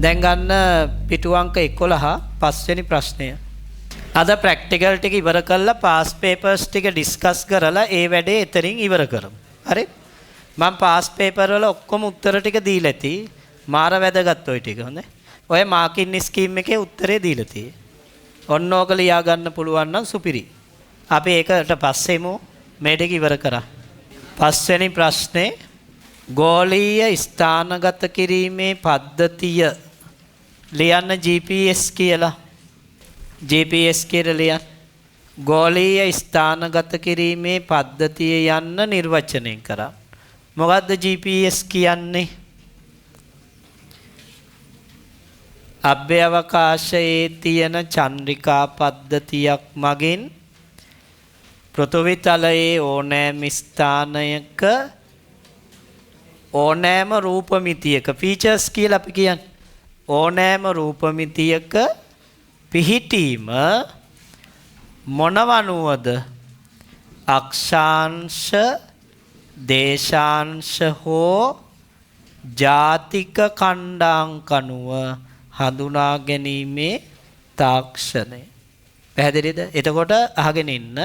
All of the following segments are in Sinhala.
දැන් ගන්න පිටු අංක 11 පස්වෙනි ප්‍රශ්නය. අද ප්‍රැක්ටිකල් ටික ඉවර කරලා පාස් පේපර්ස් ටික ඩිස්කස් කරලා ඒ වැඩේ එතනින් ඉවර කරමු. හරි? මම පාස් පේපර් වල ඔක්කොම උත්තර ටික දීලා ඇති. මාර වැදගත් ඔය ටික හොඳයි. ඔය මාකින් ස්කීම් එකේ උත්තරේ දීලා තියෙයි. ඔන්න ඕක ලියා ගන්න පුළුවන් නම් සුපිරි. අපි ඒකට පස්සෙමු මේ ටික ඉවර කරා. පස්වෙනි ප්‍රශ්නේ ගෝලීය ස්ථානගත කිරීමේ පද්ධතිය ලියන්න GPS කියලා. GPS කියලා ලියන්න. ගෝලීය ස්ථානගත කිරීමේ පද්ධතිය යන්න නිර්වචනය කරා. මොකද්ද GPS කියන්නේ? අභ්‍යවකාශයේ තියෙන චන්ද්‍රිකා පද්ධතියක් මගින් පෘථිවි තලයේ ඕනෑම ස්ථානයක ඕනෑම රූපමිතියක ෆීචර්ස් කියලා අපි කියන්නේ ඕනෑම රූපමිතියක පිහිටීම මොනවනුවද අක්ෂාංශ දේශාංශ හෝ ජාතික කණ්ඩාංකනුව හඳුනා ගැනීමේ තාක්ෂණය. පැහැදිලිද? එතකොට අහගෙන ඉන්න.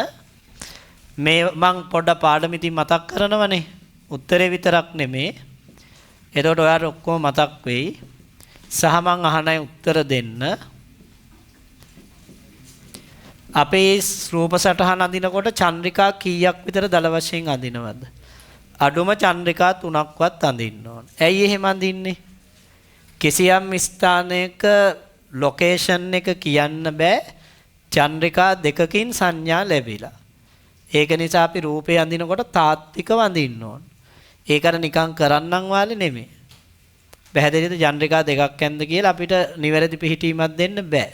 මේ මං පොඩ්ඩක් පාඩම ඉතින් මතක් කරනවනේ. උත්තරේ විතරක් නෙමේ. එතකොට ඔයාලට ඔක්කොම මතක් වෙයි. සහ මං අහනයි උත්තර දෙන්න. අපේ රූප සටහන අඳිනකොට චන්ද්‍රිකා කීයක් විතර දල වශයෙන් අඳිනවද? අඩුම චන්ද්‍රිකා 3ක්වත් අඳින්න ඕන. ඇයි එහෙම අඳින්නේ? කිසියම් ස්ථානයක ලොකේෂන් එක කියන්න බෑ. චන්ද්‍රිකා දෙකකින් සංඥා ලැබිලා. ඒක නිසා අපි රූපේ අඳිනකොට තාත්විකව අඳින්න ඕන. ඒකට නිකන් කරන්නම් වාලේ නෙමෙයි. පැහැදිලිද? චන්ද්‍රිකා දෙකක් ඇන්ද කියලා අපිට නිවැරදි පිළිහිටීමක් දෙන්න බෑ.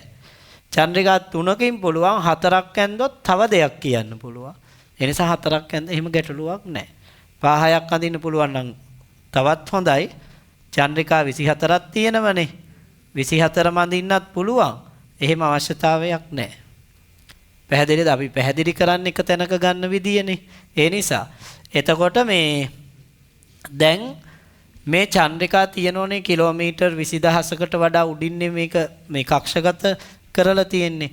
චන්ද්‍රිකා 3කින් පුළුවන් 4ක් ඇන්දොත් තව දෙයක් කියන්න පුළුවන්. ඒ නිසා 4ක් ඇන්ද එහෙම ගැටලුවක් නැහැ. 5-6ක් අඳින්න පුළුවන් නම් තවත් හොඳයි. චන්ද්‍රිකා 24ක් තියෙනවනේ. 24ම අඳින්නත් පුළුවන්. එහෙම අවශ්‍යතාවයක් නැහැ. පැහැදිලිද? අපි පැහැදිලි කරන්න එක තැනක ගන්න විදියනේ. ඒ නිසා එතකොට මේ දැන් මේ චන්ද්‍රිකා තියෙනෝනේ කිලෝමීටර් 20000කට වඩා උඩින්නේ මේක මේ කක්ෂගත කරලා තියෙන්නේ.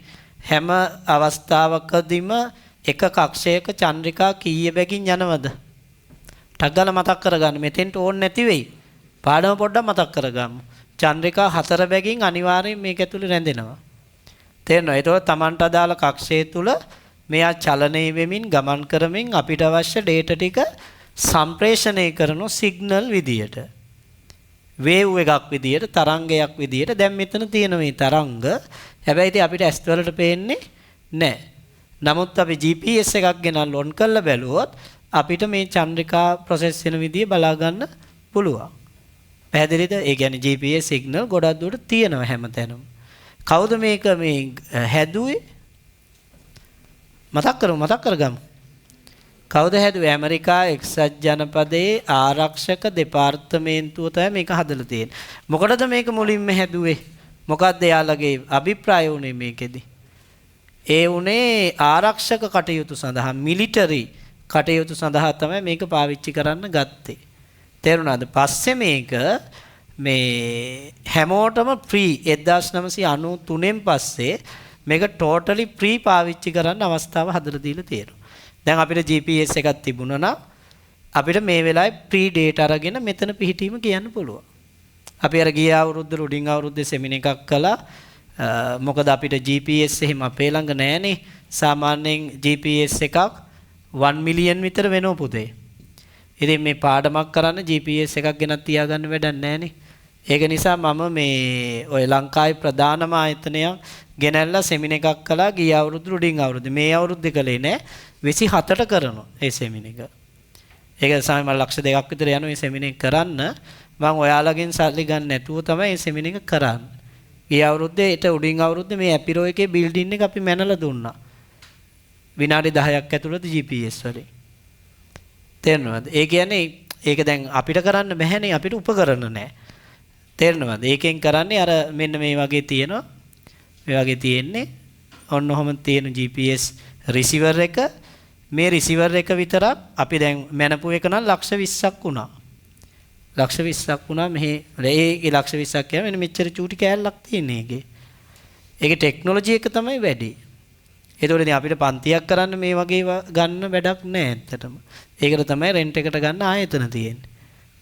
හැම අවස්ථාවකදීම එක කක්ෂයක චන්ද්‍රිකා කීය බැගින් යනවද? ටක් ගාලා මතක් කරගන්න. මෙතෙන්ට ඕනේ නැති වෙයි. පාඩම පොඩ්ඩක් මතක් කරගමු. චන්ද්‍රිකා 4 බැගින් අනිවාර්යෙන් මේක ඇතුලේ රැඳෙනවා. තේරෙනවද? ඒතකොට Tamanට අදාළ කක්ෂය තුල මෙයා චලනය වෙමින් ගමන් කරමින් අපිට අවශ්‍ය ඩේටා ටික සම්ප්‍රේෂණය කරන සිග්නල් විදියට. වේව් එකක් විදියට, තරංගයක් විදියට. දැන් මෙතන තියෙන මේ තරංග හැබැයි ඉතින් අපිට ඇස් වලට පේන්නේ නැහැ. නමුත් අපි GPS එකක් ගෙනල්ලා ඔන් කරලා බැලුවොත් අපිට මේ චන්ද්‍රිකා ප්‍රොසෙස් වෙන විදිය බලා ගන්න පුළුවන්. පැහැදිලිද? ඒ කියන්නේ GPS සිග්නල් ගොඩක් දුරට තියෙනවා හැමතැනම. කවුද මේක මේ හැදුවේ? මතක් කරගමු. කවුද හැදුවේ? ඇමරිකා එක්සත් ජනපදයේ ආරක්ෂක දෙපාර්තමේන්තුව තමයි මේක හදලා තියෙන්නේ. මොකටද මේක මුලින්ම හැදුවේ? මොකක්ද එයාලගේ අභිප්‍රාය උනේ මේකෙදි? ඒ උනේ ආරක්ෂක කටයුතු සඳහා, මිලිටරි කටයුතු සඳහා තමයි මේක පාවිච්චි කරන්න ගත්තේ. තේරුණාද? පස්සේ මේක මේ හැමෝටම ෆ්‍රී 1993න් පස්සේ මේක ටෝටලි ෆ්‍රී පාවිච්චි කරන්න අවස්ථාව හදලා දීලා තියෙනවා. දැන් අපිට GPS එකක් තිබුණා නම් අපිට මේ වෙලාවේ ෆ්‍රී ඩේටා අරගෙන මෙතන පිහිටීම කියන්න පුළුවන්. අපි අර ගිය අවුරුද්ද උඩින් අවුරුද්දේ සෙමින එකක් කළා. මොකද අපිට GPS එහෙම අපේ ළඟ නැහැනේ. සාමාන්‍යයෙන් GPS එකක් 1 මිලියන් විතර වෙනව පුතේ. ඉතින් මේ පාඩමක් කරන්න GPS එකක් ගෙනත් තියාගන්න වැඩක් නැහැනේ. ඒක නිසා මම මේ ඔය ලංකාවේ ප්‍රධානම ආයතනයක් ගෙනල්ලා සෙමින එකක් කළා ගිය අවුරුදු උඩින් අවුරුද්දේ. මේ අවුරුද්දේ කළේ නෑ 27ට කරනවා ඒ සෙමින එක. ඒක සාමාන්‍යයෙන් මම ලක්ෂ 2ක් විතර යනවා මේ සෙමින එක කරන්න. මම ඔයාලගෙන් සල්ලි ගන්න නැතුව තමයි මේ සෙමින එක කරන්නේ. ගිය අවුරුද්දේ ඊට උඩින් අවුරුද්දේ මේ ඇපිරෝ එකේ බිල්ඩින් එක අපි මැනලා දුන්නා. විනාඩි 10ක් ඇතුළත GPS වලින්. තේරෙනවද? ඒ කියන්නේ ඒක දැන් අපිට කරන්න බැහැනේ, අපිට උපකරණ නැහැ. තේරෙනවද? ඒකෙන් කරන්නේ අර මෙන්න මේ වගේ තියෙනවා. මේ වගේ තියෙන්නේ. ඔන්න ඔහම තියෙන GPS රිසීවර් එක. මේ රිසීවර් එක විතරක් අපි දැන් මැනපු එක නම් ලක්ෂ 20ක් වුණා. ලක්ෂ 20ක් වුණා මෙහි ඒ ලක්ෂ 20ක් කියන්නේ මෙන්න මෙච්චර චූටි කෑල්ලක් තියෙන එකේ. ඒකේ ටෙක්නොලොජි එක තමයි වැඩි. ඒතකොට ඉතින් අපිට පන්තියක් කරන්න මේ වගේ ගන්න වැඩක් නැහැ ඇත්තටම. ඒකට තමයි රෙන්ට් එකට ගන්න ආයතන තියෙන්නේ.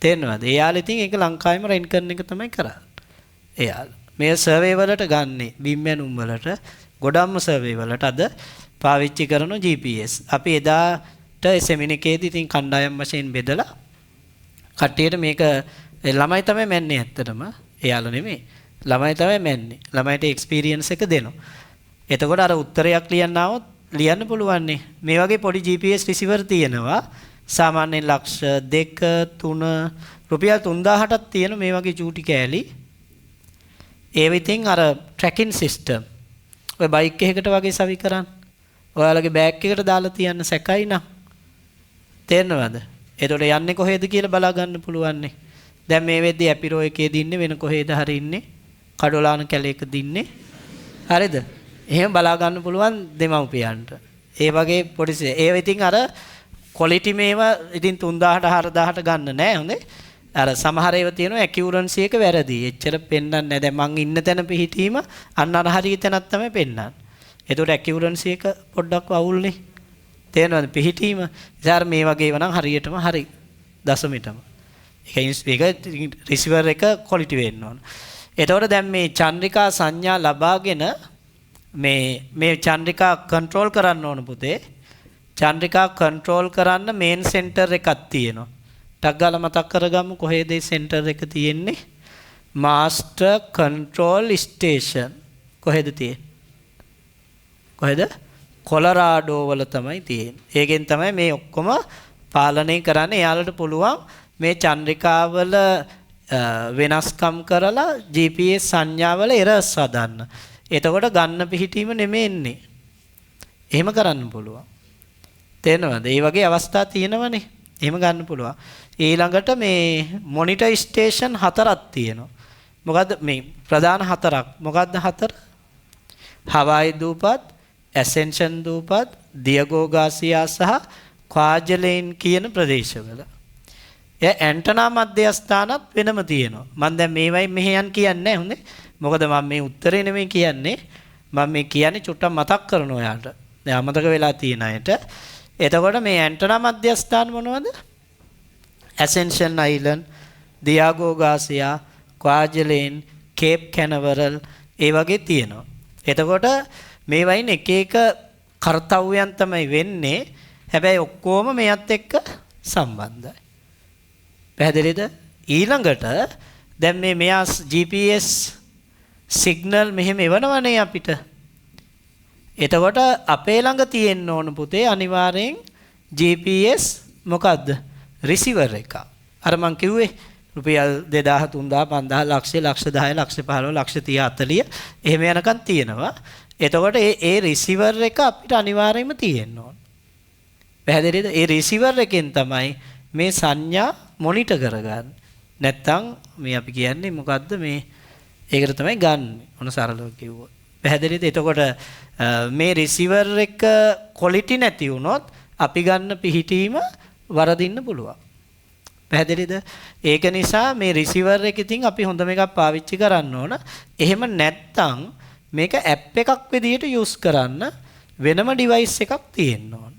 තේරෙනවද? එයාලා ඉතින් ඒක ලංකාවෙම රෙන්ට් කරන එක තමයි කරන්නේ. එයාලා මේ සර්වේ වලට ගන්නේ බිම් මැනුම් වලට ගොඩම්ම සර්වේ වලට අද පාවිච්චි කරන GPS. අපි එදාට සෙමිනිකේදී ඉතින් කණ්ඩායම් වශයෙන් බෙදලා කට්ටියට මේක ළමයි තමයි මැන්නේ ඇත්තටම. එයාලා නෙමෙයි. ළමයි තමයි මැන්නේ. ළමයිට එක්ස්පීරියන්ස් එක දෙනවා. එතකොට අර උත්තරයක් ලියන්න આવොත් ලියන්න පුළුවන් නේ. මේ වගේ පොඩි GPS රිසීවර් තියෙනවා. සාමාන්‍යයෙන් ලක්ෂ 2 3 රුපියල් 3000ටත් තියෙන මේ වගේ චූටි කෑලි. ඒව ඉතින් අර ට්‍රැකින් සිස්ටම්. ඔය බයික් එකකට වගේ සවි කරන්න. ඔයාලගේ බෑග් එකට දාලා තියන්න සැකයි නම්. තේරෙනවද? එතකොට යන්නේ කොහෙද කියලා බලා ගන්න පුළුවන් නේ. දැන් මේ වෙද්දී ඇපිරෝ එකේ දින්නේ වෙන කොහෙද හරි ඉන්නේ. කඩොලාන කැලේක දින්නේ. හරිද? එහෙම බලා ගන්න පුළුවන් දෙමව්පියන්ට. ඒ වගේ පොඩි ඒව ඉතින් අර ක්වොලිටි මේවා ඉතින් 3000ට 4000ට ගන්න නෑ හොඳේ. අර සමහර ඒවා තියෙනවා ඇකියුරන්සි එක වැරදි. එච්චර පෙන්වන්නේ නැහැ. දැන් මං ඉන්න තැන පිහිටීම අන්න අර හරිය තැනක් තමයි පෙන්වන්නේ. ඒතකොට ඇකියුරන්සි එක පොඩ්ඩක් අවුල්නේ. තේරෙනවද? පිහිටීම. ඉතින් මේ වගේ ඒවා නම් හරියටම හරි. දශමිටම. ඒක රිසීවර් එක ක්වොලිටි වෙන්න ඕන. එතකොට දැන් මේ චන්ද්‍රිකා සංඥා ලබාගෙන මේ චන්ද්‍රිකා කන්ට්‍රෝල් කරන්න ඕන පුතේ. චන්ද්‍රිකා කන්ට්‍රෝල් කරන්න මේන් සෙන්ටර් එකක් තියෙනවා. ටක් ගාලා මතක් කරගමු කොහෙද මේ සෙන්ටර් එක තියෙන්නේ? Master control station. කොහෙද තියෙන්නේ? කොහෙද? කොලරාඩෝ වල තමයි තියෙන්නේ. ඒකෙන් තමයි මේ ඔක්කොම පාලනය කරන්නේ. එයාලට පුළුවන් මේ චන්ද්‍රිකාවල වෙනස්කම් කරලා GPS සංඥාවල එරර්ස් හදන්න. එතකොට ගන්න පිහිටීම නෙමෙයි එන්නේ. එහෙම කරන්න පුළුවන්. තේරෙනවද? ඒ වගේ අවස්ථා තියෙනවනේ. එහෙම ගන්න පුළුවන්. ඊළඟට මේ මොනිටර් ස්ටේෂන් 4ක් තියෙනවා. මොකද්ද මේ ප්‍රධාන 4ක්? මොකද්ද 4? හවායි දූපත්, ඇසෙන්ෂන් දූපත්, දියගෝ ගාසියා සහ ක්වාජලේන් කියන ප්‍රදේශවල. ඇන්ටනා මධ්‍යස්ථානත් වෙනම තියෙනවා. මම දැන් මේවයි මෙහෙයන් කියන්නේ නැහැ හොඳේ. මොකද මම මේ උත්තරේ නෙමෙයි කියන්නේ. මම මේ කියන්නේ චුට්ටක් මතක් කරන ඔයාලට. දැන් අමතක වෙලා තියෙන අයට. එතකොට මේ ඇන්ටනා මධ්‍යස්ථාන මොනවද? ඇසෙන්ෂන් අයිලන්ඩ්, දියාගෝ ගාසියා, ක්වාජලේන්, කේප් කැනවරල් ඒ වගේ තියෙනවා. එතකොට මේ වයින් එක එක කාර්යයන් තමයි වෙන්නේ. හැබැයි ඔක්කොම මෙයත් එක්ක සම්බන්ධයි. පැහැදිලිද? ඊළඟට දැන් මෙයා GPS සිග්නල් මෙහෙම එවනවනේ අපිට. එතකොට අපේ ළඟ තියෙන්න ඕන පුතේ අනිවාර්යෙන් GPS මොකද්ද? රිසීවර් එක. අර මං කිව්වේ රුපියල් 2000 3000 5000 ලක්ෂ ලක්ෂ 10 ලක්ෂ 15 ලක්ෂ 30 40 එහෙම යනකම් තියෙනවා. එතකොට ඒ රිසීවර් එක අපිට අනිවාර්යයෙන්ම තියෙන්න ඕන. පැහැදිලිද? ඒ රිසීවර් එකෙන් තමයි මේ සංඥා මොනිටර් කරගන්නේ. නැත්තම් මේ අපි කියන්නේ මොකද්ද මේ ඒකට තමයි ගන්න. මොන සරලව කිව්වොත්. පැහැදිලිද? එතකොට මේ රිසීවර් එක ක්වොලිටි නැති වුණොත් අපි ගන්න පිහිටීම වරදින්න පුළුවන්. පැහැදිලිද? ඒක නිසා මේ රිසීවර් එක ඉතින් අපි හොඳම එකක් පාවිච්චි කරන්න ඕන. එහෙම නැත්තම් මේක ඇප් එකක් විදිහට යූස් කරන්න වෙනම ඩිවයිස් එකක් තියෙන්න ඕන.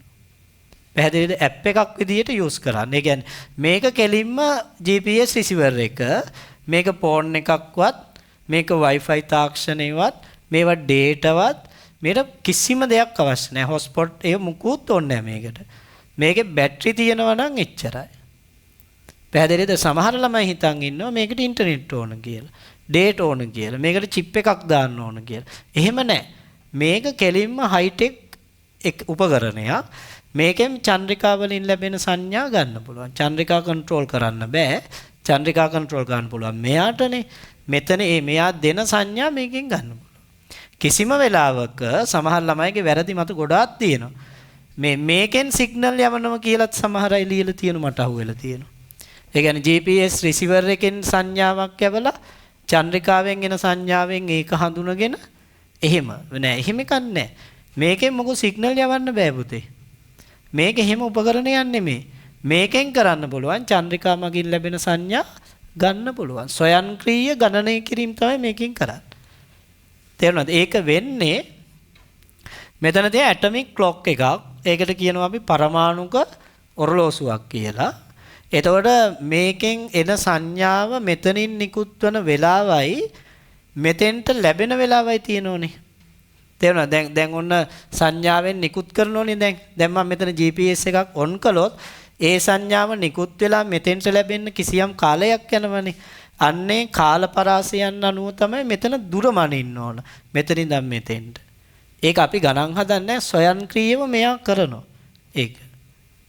පැහැදිලිද? ඇප් එකක් විදිහට යූස් කරන්න. ඒ කියන්නේ මේක කෙලින්ම GPS රිසීවර් එක මේක ෆෝන් එකක්වත් මේක Wi-Fi තාක්ෂණයවත් මේවා ඩේටාවත් මේකට කිසිම දෙයක් අවශ්‍ය නැහැ. හොට්ස්පොට් ඒ මුකුත් ඕනේ නැහැ මේකට. මේකේ බැටරි තියෙනවා නම් එච්චරයි. පැහැදිලිද? සමහර ළමයි හිතන් ඉන්නවා මේකට ඉන්ටර්නෙට් ඕන කියලා. ඩේටා ඕන කියලා. මේකට චිප් එකක් දාන්න ඕන කියලා. එහෙම නැහැ. මේක කෙලින්ම හයිටෙක් උපකරණයක්. මේකෙන් චන්ද්‍රිකා වලින් ලැබෙන සංඥා ගන්න පුළුවන්. චන්ද්‍රිකා කන්ට්‍රෝල් කරන්න බෑ. චන්ද්‍රිකා කන්ට්‍රෝල් කරන්න පුළුවන් මෙයාටනේ. මෙතන මෙයා දෙන සංඥා මේකෙන් ගන්න පුළුවන්. කිසිම වෙලාවක සමහර ළමයිගේ වැරදි මත ගොඩාක් තියෙනවා. මේකෙන් සිග්නල් යවනවා කියලාත් සමහර අය ලියලා තියෙන මට අහුවෙලා තියෙනවා. ඒ කියන්නේ GPS රිසීවර් එකෙන් සංඥාවක් යවලා චන්ද්‍රිකාවෙන් එන සංඥාවෙන් ඒක හඳුනගෙන එහෙම නෑ. එහෙම එකක් නෑ. මේකෙන් මොකෝ සිග්නල් යවන්න බෑ පුතේ. මේක එහෙම උපකරණයක් නෙමෙයි. මේකෙන් කරන්න පුළුවන් චන්ද්‍රිකා මගින් ලැබෙන සංඥා ගන්න පුළුවන්. ස්වයංක්‍රීය ගණනය කිරීම තමයි මේකෙන් කරන්නේ. තේරුණාද? ඒක වෙන්නේ මෙතන තියෙන ඇටොමික් ක්ලොක් එකක්. ඒකට කියනවා අපි පරමාණුක ඔරලෝසුවක් කියලා. එතකොට මේකෙන් එන සංඥාව මෙතනින් නිකුත් වන වෙලාවයි මෙතෙන්ට ලැබෙන වෙලාවයි තියෙනෝනේ. තේරුණාද? දැන් ඔන්න සංඥාවෙන් නිකුත් කරනෝනේ දැන් මම මෙතන GPS එකක් ඔන් කළොත් ඒ සංඥාව නිකුත් වෙලා මෙතෙන්ට ලැබෙන්න කිසියම් කාලයක් යනවනේ. අන්නේ කාල පරාසයන් අනුව තමයි මෙතන දුර මනින්න ඕන. මෙතනින් ඉඳන් මෙතෙන්ට. ඒක අපි ගණන් හදන්නේ ස්වයංක්‍රීයව මෙයා කරනවා. ඒක.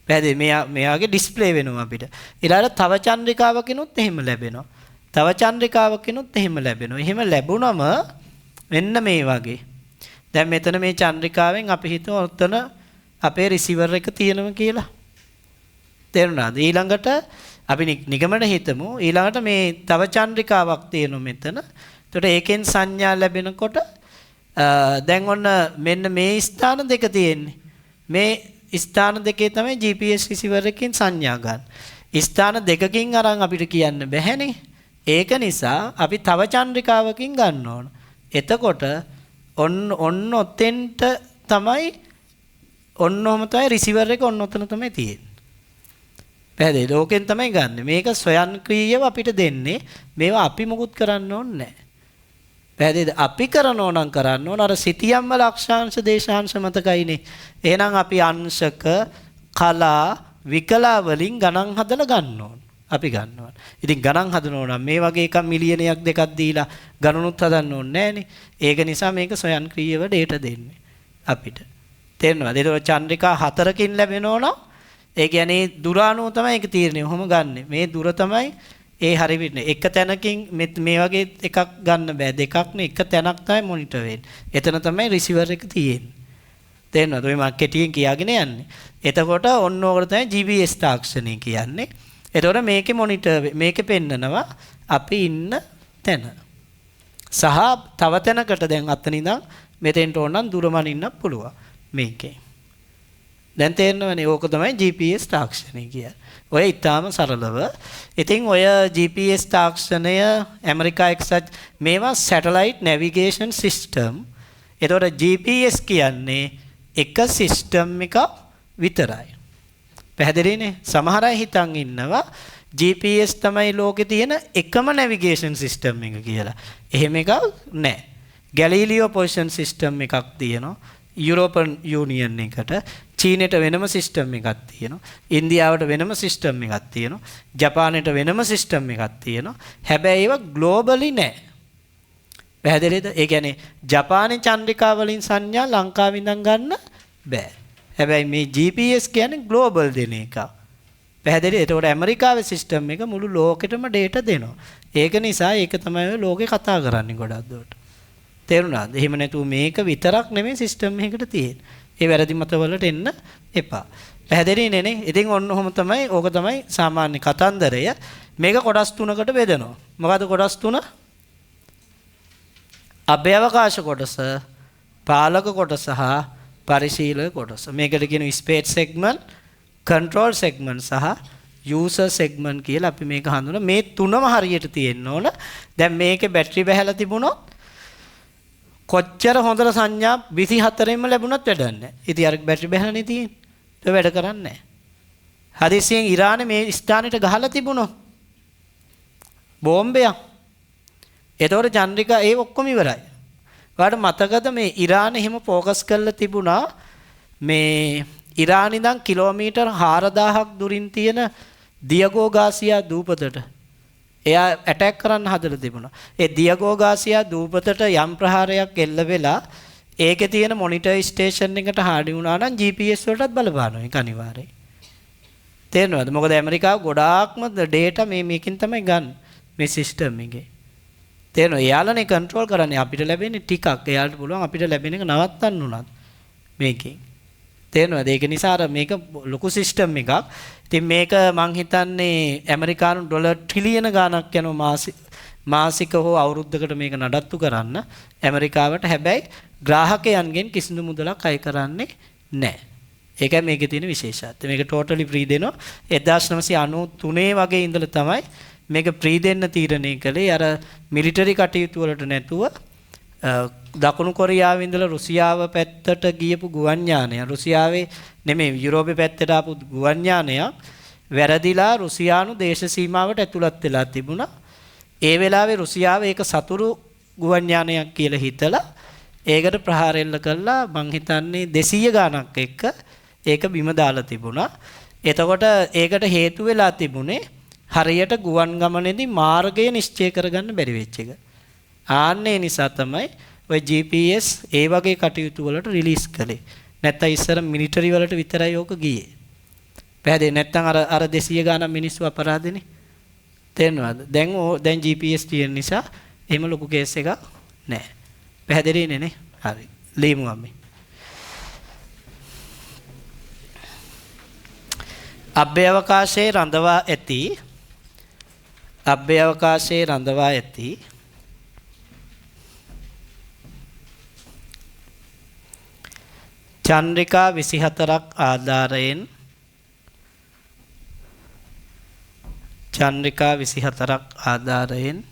පැහැදිලි මෙයාගේ ඩිස්ප්ලේ වෙනවා අපිට. ඊළඟට තව චන්ද්‍රිකාවකිනුත් එහෙම ලැබෙනවා. තව චන්ද්‍රිකාවකිනුත් එහෙම ලැබෙනවා. එහෙම ලැබුණම මෙන්න මේ වගේ. දැන් මෙතන මේ චන්ද්‍රිකාවෙන් අපි හිතමු ඔතන අපේ රිසීවර් එක තියෙනවා කියලා. තේරුණාද? ඊළඟට අපි නිගමන හිතමු ඊළඟට මේ තව චන්ද්‍රිකාවක් තියෙනවා මෙතන. එතකොට ඒකෙන් සංඥා ලැබෙනකොට දැන් ඔන්න මෙන්න මේ ස්ථාන දෙක තියෙන්නේ. මේ ස්ථාන දෙකේ තමයි GPS රිසීවර් එකකින් සංඥා ගන්න. ස්ථාන දෙකකින් අරන් අපිට කියන්න බැහැනේ. ඒක නිසා අපි තව චන්ද්‍රිකාවකින් ගන්න ඕන. එතකොට ඔන්න ඔතෙන්ට තමයි ඔන්නෝම තමයි රිසීවර් එක ඔන්න ඔතන තමයි තියෙන්නේ. පැහැදිලි? ලෝකෙන් තමයි ගන්න. මේක ස්වයංක්‍රීයව අපිට දෙන්නේ. මේවා අපි මොකුත් කරන්න ඕනේ නැහැ. පැහැදිලිද? අපි කරනෝ නම් කරන්න ඕන අර සිතියම්ම ලක්ෂාංශ දේශාංශ මතකයිනේ. එහෙනම් අපි අංශක කලා විකලා වලින් ගණන් හදලා ගන්න ඕන. අපි ගන්නවා. ඉතින් ගණන් හදනෝ නම් මේ වගේ එකක් මිලියනයක් දෙකක් දීලා ගණනුත් හදන්න ඕනේ නැහනේ. ඒක නිසා මේක ස්වයංක්‍රීයව ඩේටා දෙන්නේ අපිට. තේරෙනවද? ඒක චන්ද්‍රිකා 4කින් ලැබෙනෝ නම් ඒ කියන්නේ දුර අනුව තමයි ඒක තීරණය. ඔහොම ගන්නෙ. මේ දුර තමයි ඒ හරි වෙන්නේ. එක තැනකින් මේ වගේ එකක් ගන්න බෑ. දෙකක් නේ එක තැනක් තමයි මොනිටර් වෙන්නේ. එතන තමයි රිසීවර් එක තියෙන්නේ. තේරෙනවද? ඔය මම කෙටියෙන් කියාගෙන යන්නේ. එතකොට ඔන්න ඕකට තමයි GPS තාක්ෂණය කියන්නේ. එතකොට මේකේ මොනිටර් මේකේ පෙන්නනවා අපි ඉන්න තැන. සහ තව තැනකට දැන් අතන ඉඳන් මෙතෙන්ට ඕන නම් දුරමනින්න පුළුවන් මේකේ. දැන් තේරෙනවනේ ඕක තමයි GPS තාක්ෂණය කියන්නේ. ඔය ඊටාම සරලව. ඉතින් ඔය GPS තාක්ෂණය ඇමරිකා එක්සත් මේවා සැටලයිට් නැවිගේෂන් සිස්ටම්. ඒතකොට GPS කියන්නේ එක සිස්ටම් එකක් විතරයි. පැහැදිලිනේ? සමහර අය හිතන් ඉන්නවා GPS තමයි ලෝකේ තියෙන එකම නැවිගේෂන් සිස්ටම් එක කියලා. එහෙම එකක් නැහැ. ගැලීලියෝ පොසිෂන් සිස්ටම් එකක් තියෙනවා. යුරෝපන් යූනියන් එකට චීනයට වෙනම සිස්ටම් එකක් තියෙනවා. ඉන්දියාවට වෙනම සිස්ටම් එකක් තියෙනවා. ජපානයට වෙනම සිස්ටම් එකක් තියෙනවා. හැබැයි ඒවා ග්ලෝබලි නෑ. පැහැදිලිද? ඒ කියන්නේ ජපානයේ චන්ද්‍රිකා වලින් සංඥා ලංකාවෙන් ඉඳන් ගන්න බෑ. හැබැයි මේ GPS කියන්නේ ග්ලෝබල් දෙන එක. පැහැදිලිද? ඒතකොට ඇමරිකාවේ සිස්ටම් එක මුළු ලෝකෙටම ඩේටා දෙනවා. ඒක නිසා ඒක තමයි ලෝකේ කතා කරන්නේ ගොඩක් දුරට. තේරුණාද? එහෙම නැතුව මේක විතරක් නෙමෙයි සිස්ටම් එකකට තියෙන්නේ. ඒ වැරදි මතවලට එන්න එපා. පැහැදිලිනේ නේ? ඉතින් ඔන්න ඔහොම තමයි ඕක තමයි සාමාන්‍ය කතන්දරය. මේක කොටස් තුනකට බෙදනවා. මොකද්ද කොටස් තුන? අභ්‍යවකාශ කොටස, පාලක කොටස සහ පරිශීලක කොටස. මේකට කියනවා ස්පේස් සෙග්මන්ට්, කන්ට්‍රෝල් සෙග්මන්ට් සහ යූසර් සෙග්මන්ට් කියලා අපි මේක හඳුනන. මේ තුනම හරියට තියෙන්න ඕන. දැන් මේකේ බැටරි බහැලා තිබුණොත් කොච්චර හොඳට සංඥා 24ෙන්ම ලැබුණත් වැඩක් නැහැ. ඉතින් අර බැටරි බහැලානේ තියෙන්නේ. ඒක වැඩ කරන්නේ නැහැ. හදිසියෙන් ඉරානේ මේ ස්ථානෙට ගහලා තිබුණොත් බෝම්බයක්. ඒතකොට චන්ද්‍රිකා ඒ ඔක්කොම ඉවරයි. ඔයාලට මතකද මේ ඉරානේ එහෙම ફોකස් කරලා තිබුණා මේ ඉරාන ඉඳන් කිලෝමීටර් 4000ක් දුරින් තියෙන දියගෝ ගාසියා දූපතට එයා ඇටැක් කරන්න හදලා තිබුණා. ඒ දියගෝ ගාසියා දූපතට යම් ප්‍රහාරයක් එල්ල වෙලා ඒකේ තියෙන මොනිටර් ස්ටේෂන් එකට හාඩි වුණා නම් GPS වලටත් බලපානවා. ඒක අනිවාර්යයි. තේරෙනවද? මොකද ඇමරිකාව ගොඩාක්ම ඩේටා මේකෙන් තමයි ගන්න මේ සිස්ටම් එකේ. තේරෙනවද? එයාලනේ කන්ට්‍රෝල් කරන්නේ. අපිට ලැබෙන්නේ ටිකක්. එයාලට පුළුවන් අපිට ලැබෙන එක නවත්තන්න උනත් මේකෙන්. තේරෙනවද? ඒක නිසා අර මේක ලොකු සිස්ටම් එකක්. ඉතින් මේක මං හිතන්නේ ඇමරිකානු ඩොලර් ට්‍රිලියන ගාණක් යනවා මාසික හෝ අවුරුද්දකට මේක නඩත්තු කරන්න ඇමරිකාවට. හැබැයි ග්‍රාහකයන්ගෙන් කිසිදු මුදලක් අය කරන්නේ නැහැ. ඒකයි මේකේ තියෙන විශේෂත්වය. මේක ටෝටලි ප්‍රී දෙනවා. 1993 වගේ ඉඳලා තමයි මේක ප්‍රී දෙන්න තීරණය කළේ. අර මිලිටරි කටයුතු වලට නැතුව දකුණු කොරියාවේ ඉඳලා රුසියාව පැත්තට ගියපු ගුවන් යානය, රුසියාවේ නෙමෙයි යුරෝපේ පැත්තට ආපු ගුවන් යානය වැරදිලා රුසියානු දේශ සීමාවට ඇතුළත් වෙලා තිබුණා. ඒ වෙලාවේ රුසියාව ඒක සතුරු ගුවන් යානයක් කියලා හිතලා ඒකට ප්‍රහාර එල්ල කළා. මං හිතන්නේ 200 ගාණක් එක්ක ඒක බිම දාලා තිබුණා. එතකොට ඒකට හේතු වෙලා තිබුණේ හරියට ගුවන් ගමනේදී මාර්ගය නිශ්චය කරගන්න බැරි වෙච්ච එක. ආන්නේ නිසා තමයි ඔය GPS ඒ වගේ කටයුතු වලට රිලීස් කළේ. නැත්තම් ඉස්සර මිලිටරි වලට විතරයි ඕක ගියේ. පැහැදිලි නැත්තම් අර 200 ගාණක් මිනිස්සු අපරාධනේ. තේරෙනවද? දැන් GPS තියෙන නිසා එහෙම ලොකු කේස් එකක් නැහැ. පැහැදිලිනේ නේ? හරි. ලියමු අපි. අභ්‍යවකාශයේ රඳවා ඇති චන්ද්‍රිකා 24ක් ආධාරයෙන්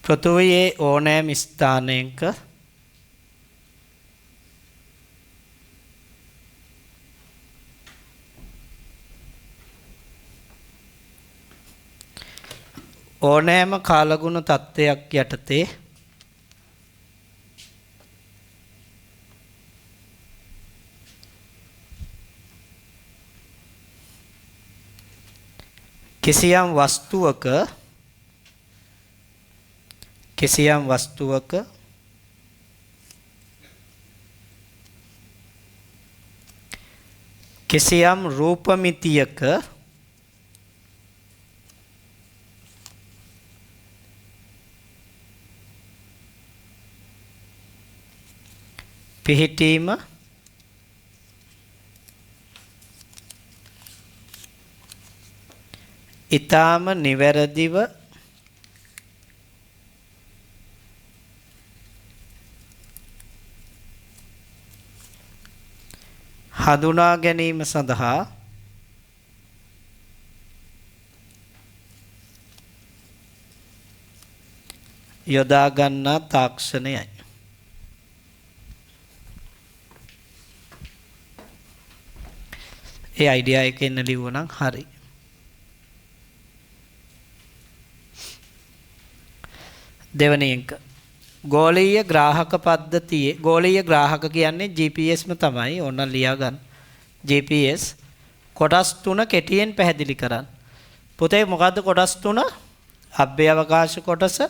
පෘථිවියේ ඕනෑම ස්ථානයක ඕනෑම කාලගුණ තත්ත්වයක් යටතේ කිසියම් වස්තුවක කිසියම් රූපමිතියක පිහිටීම ඊටාම නිවැරදිව හඳුනා ගැනීම සඳහා යොදා ගන්නා තාක්ෂණයයි. ඒ අයිඩියා එක එන්න ලිව්වනම් හරි. දෙවැනි එක ගෝලීය ග්‍රාහක පද්ධතියේ ගෝලීය ග්‍රාහක කියන්නේ GPSම තමයි. ඕන ලියා ගන්න. GPS කොටස් තුන කෙටියෙන් පැහැදිලි කරන්න. පුතේ මොකද්ද කොටස් තුන? අභ්‍යවකාශ කොටස,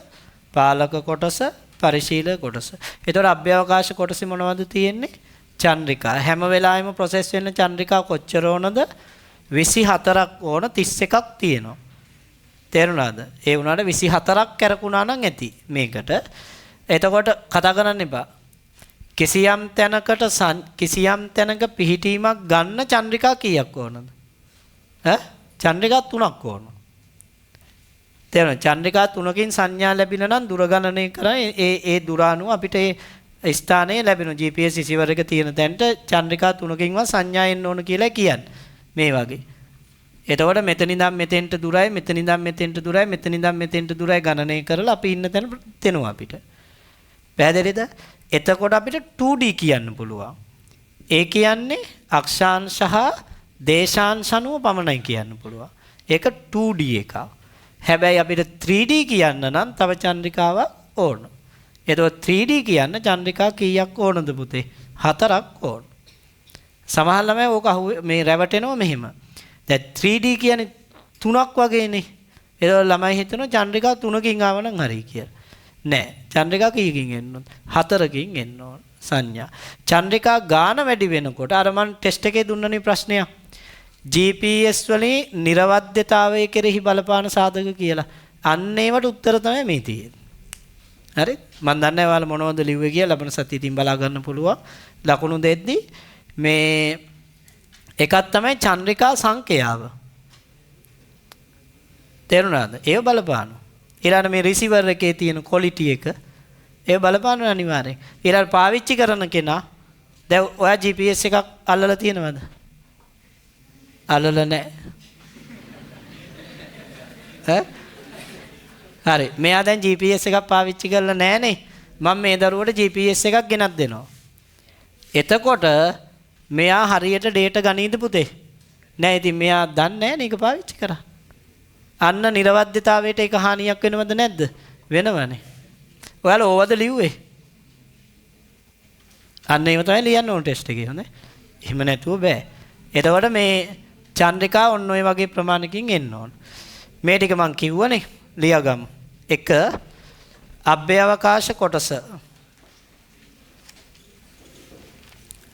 පාලක කොටස, පරිශීලක කොටස. ඒතකොට අභ්‍යවකාශ කොටසේ මොනවද තියෙන්නේ? චන්ද්‍රිකා. හැම වෙලාවෙම ප්‍රොසෙස් වෙන චන්ද්‍රිකා කොච්චර ඕනද? 24ක් ඕන 31ක් තියෙනවා. තේරුණාද? ඒ වුණාට 24ක් කරකුණා නම් ඇති මේකට. එතකොට කතා කරන්න එපා. කිසියම් තැනක පිහිටීමක් ගන්න චන්ද්‍රිකා කීයක් ඕනද? චන්ද්‍රිකා 3ක් ඕන. තේරුණා? චන්ද්‍රිකා 3කින් සංඥා ලැබිලා නම් දුර ගණනය කරා ඒ දුර අනුව අපිට ඒ ස්ථානයේ ලැබෙන GPS රිසීවර් එක තියෙන තැනට චන්ද්‍රිකා 3කින්වත් සංඥා එන්න ඕන කියලා කියන්නේ. මේ වගේ. එතකොට මෙතන ඉඳන් මෙතෙන්ට දුරයි, මෙතන ඉඳන් මෙතෙන්ට දුරයි, මෙතන ඉඳන් මෙතෙන්ට දුරයි ගණනය කරලා අපි ඉන්න තැන තෙනවා අපිට. පැහැදිලිද? එතකොට අපිට 2D කියන්න පුළුවන්. ඒ කියන්නේ අක්ෂාංශ හා දේශාංශ අනුව පමණයි කියන්න පුළුවන්. ඒක 2D එකක්. හැබැයි අපිට 3D කියන්න නම් තව චන්ද්‍රිකාවක් ඕන. එතකොට 3D කියන්න චන්ද්‍රිකා කීයක් ඕනද පුතේ? 4ක් ඕන. සමහර ළමයි ඕක මේ රැවටෙනවා මෙහෙම. දැන් 3D කියන්නේ 3ක් වගේනේ. එතකොට ළමයි හිතනවා චන්ද්‍රිකා 3කින් ආව නම් හරි කියලා. නෑ. චන්ද්‍රිකා කීයකින් එන්න ඕන? 4කින් එන්න ඕන සංඥා. චන්ද්‍රිකා ගාන වැඩි වෙනකොට අර මන් ටෙස්ට් එකේ දුන්නනේ ප්‍රශ්නයක්. GPS වලින් නිර්වද්‍යතාවය කෙරෙහි බලපාන සාධක කියලා. අන්න ඒවට උත්තර තමයි මේ තියෙන්නේ. හරි? මම දන්නේ ඔයාලා මොනවද ලිව්වේ කියලා ලබන සතියේදී බලා ගන්න පුළුවන්. ලකුණු දෙද්දී මේ එකක් තමයි චන්ද්‍රිකා සංඛ්‍යාව. තේරුණාද? ඒව බලපානවා. ඊළඟ මේ රිසීවර් එකේ තියෙන ක්වොලිටි එක ඒ බලපාන අනිවාර්යෙන්. ඊළඟ පාවිච්චි කරන කෙනා දැන් ඔයා GPS එකක් අල්ලලා තියෙනවද? අල්ලලා නැහැ. හරි. මෙයා දැන් GPS එකක් පාවිච්චි කරලා නැහනේ. මම මේ දරුවට GPS එකක් ගෙනත් දෙනවා. එතකොට මෙයා හරියට ඩේටා ගනීද පුතේ? නෑ. ඉතින් මෙයා දන්නේ නැහැ නේ ඒක පාවිච්චි කරා. අන්න නිර්වද්‍යතාවයට ඒක හානියක් වෙනවද නැද්ද? වෙනවනේ. ඔයාලා ඕවද ලිව්වේ? අන්න ඒව තමයි ලියන්න ඕන ටෙස්ට් එකේ හොඳයි. එහෙම නැතුව බෑ. එතකොට මේ චන්ද්‍රිකා ඔන්න ඔය වගේ ප්‍රමාණකින් එන්න ඕන. මේ ටික මං කිව්වනේ ලියගමු. 1 අභ්‍යවකාශ කොටස.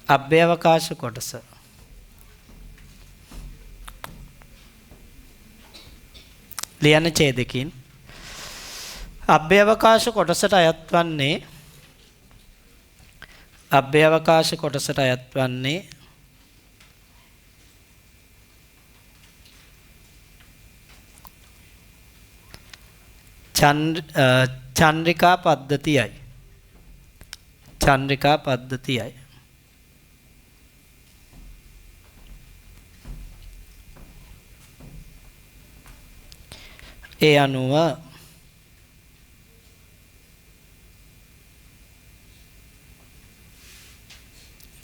අභ්‍යවකාශ කොටස. ලියන්න ඡේදකින්. අභ්‍යවකාශ කොටසට අයත් වන්නේ අභ්‍යවකාශ කොටසට අයත් වන්නේ චන්ද්‍රිකා පද්ධතියයි. චන්ද්‍රිකා පද්ධතියයි. ඒ අනුව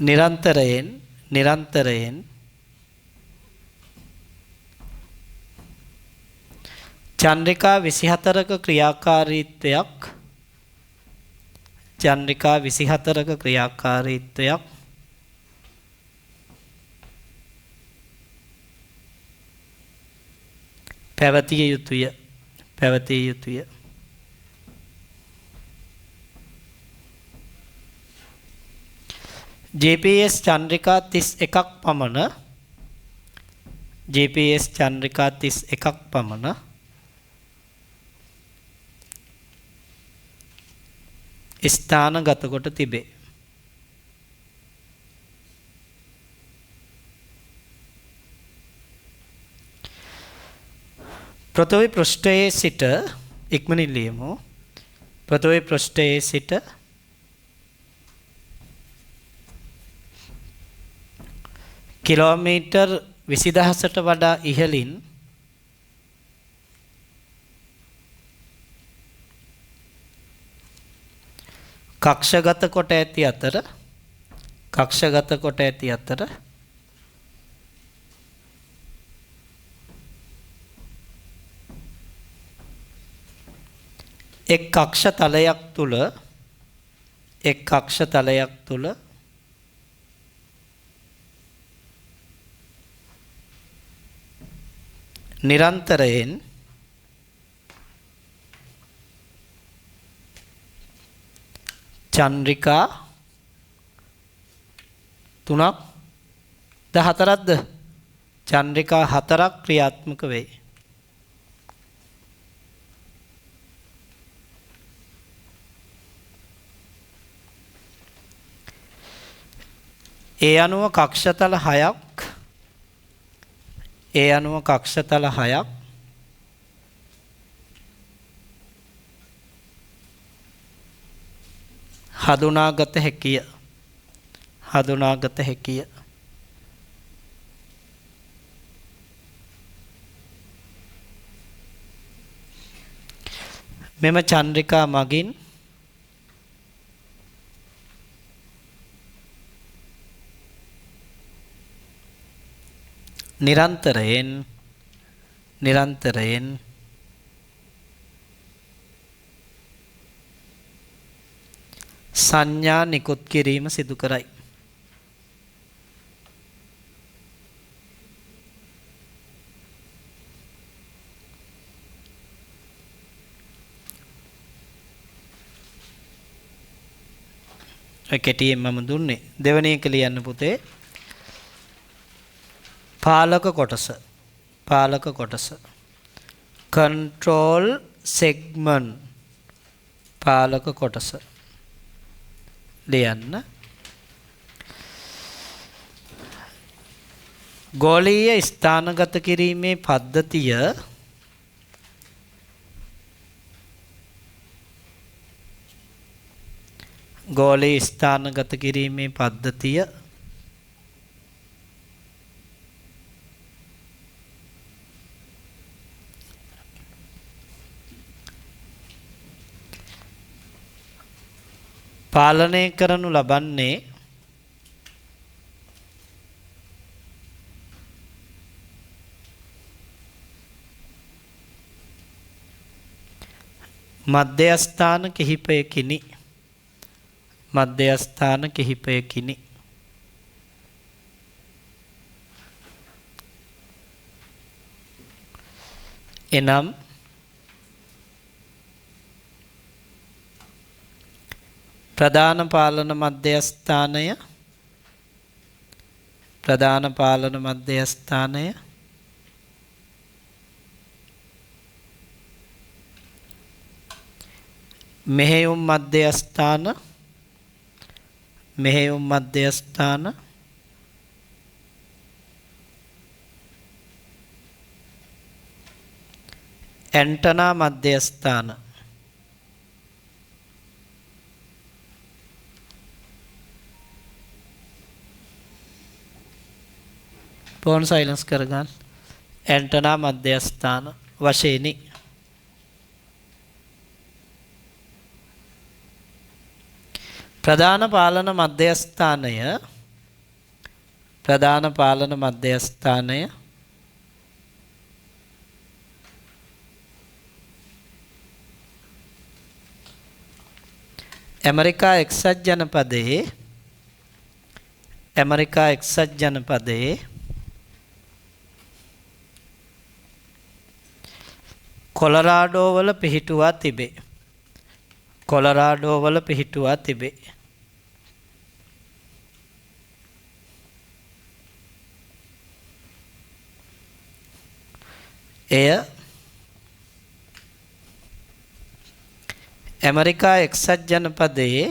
නිරන්තරයෙන් චන්ද්‍රිකා 24ක ක්‍රියාකාරීත්වයක් පැවතිය යුතුය. GPS චන්ද්‍රිකා 31ක් පමණ ස්ථානගත කොට තිබේ. පෘථිවි පෘෂ්ඨයේ සිට ඉක්මනින් ලියමු. පෘථිවි පෘෂ්ඨයේ සිට කිලෝමීටර් 20000ට වඩා ඉහළින් කක්ෂගත කොට ඇති අතර එක් කක්ෂ තලයක් තුල නිරන්තරයෙන් චන්ද්‍රිකා 3ක්ද 4ක්ද? චන්ද්‍රිකා 4ක් ක්‍රියාත්මක වේ. ඒ අනුව කක්ෂතල 6ක් හඳුනාගත හැකිය. මෙම චන්ද්‍රිකා මගින් නිරන්තරයෙන් සංඥා නිකුත් කිරීම සිදු කරයි. කෙටියෙන් මම දුන්නේ. දෙවෙනි එක ලියන්න පුතේ. පාලක කොටස. control segment පාලක කොටස. ලියන්න. ගෝලීය ස්ථානගත කිරීමේ පද්ධතිය ගෝලීය ස්ථානගත කිරීමේ පද්ධතිය පාලනය කරනු ලබන්නේ මධ්‍යස්ථාන කිහිපයකිනි. මධ්‍යස්ථාන කිහිපයකිනි. එනම් ප්‍රධාන පාලන මධ්‍යස්ථානය මෙහෙයුම් මධ්‍යස්ථාන ඇන්ටනා මධ්‍යස්ථාන ෆෝන් සයිලන්ස් කරගන්න. ඇන්ටනා මධ්‍යස්ථාන වශයෙනි. ප්‍රධාන පාලන මධ්‍යස්ථානය ඇමරිකා එක්සත් ජනපදයේ කොලරාඩෝ වල පිහිටුවා තිබේ. එය ඇමරිකා එක්සත් ජනපදයේ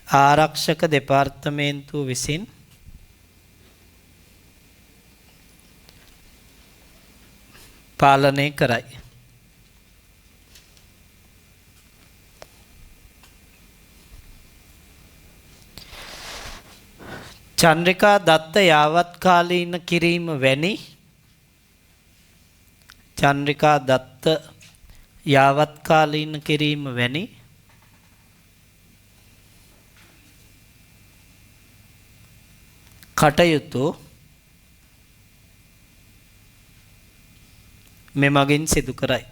ආරක්ෂක දෙපාර්තමේන්තුව විසින් පාලනය කරයි. චන්ද්‍රිකා දත්ත යාවත්කාලීන කිරීම වැනි කටයුතු මෙමගින් සිදු කරයි.